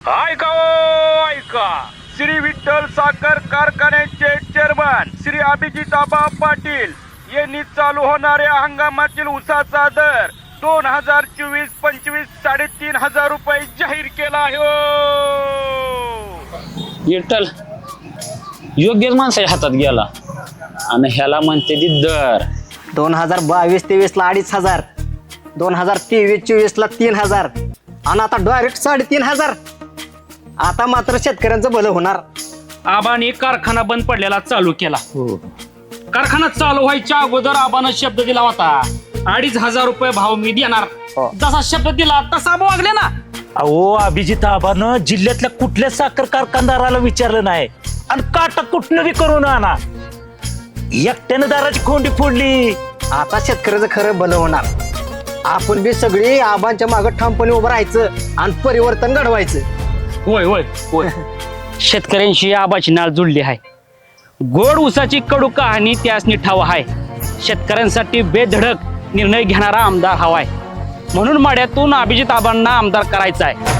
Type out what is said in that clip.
ऐका ऐका, श्री विठ्ठल साखर कारखान्याचे चेअरमन श्री अभिजित आबा पाटील यांनी चालू होणाऱ्या हंगामातील ऊसाचा दर 2024-25 3,500 रुपये जाहीर केला आहे. विठ्ठल योग्यच माणसाच्या हातात गेला आणि ह्याला म्हणते ती दर 2022-23 ला 2,500, 2023-24 ला 3,000 आणि आता डायरेक्ट 3,500. आता मात्र शेतकऱ्यांचं भलं होणार. आबाने कारखाना बंद पडलेला चालू केला. कारखाना चालू व्हायच्या अगोदर आबानं शब्द दिला होता 2,500 रुपये भाव मी देणार. जसा शब्द दिला तसा वागले ना. अहो अभिजित आबानं जिल्ह्यातल्या कुठल्या साखर कारखानदाराला विचारलं नाही आणि काटा कुठनं बी करून आणा. एकट्यानं दाराची खोंडी फोडली. आता शेतकऱ्याचं खरं भलं होणार. आपण बी सगळी आबांच्या मागे ठामपणे उभं राहायचं आणि परिवर्तन घडवायचं. होय होय होय. शेतकऱ्यांशी आबाची नाळ जुळली आहे. गोड ऊसाची कडू कहाणी त्यासनी ठाव आहे. शेतकऱ्यांसाठी बेधडक निर्णय घेणारा आमदार हवाय. म्हणून माड्यातून अभिजित आबांना आमदार करायचा आहे.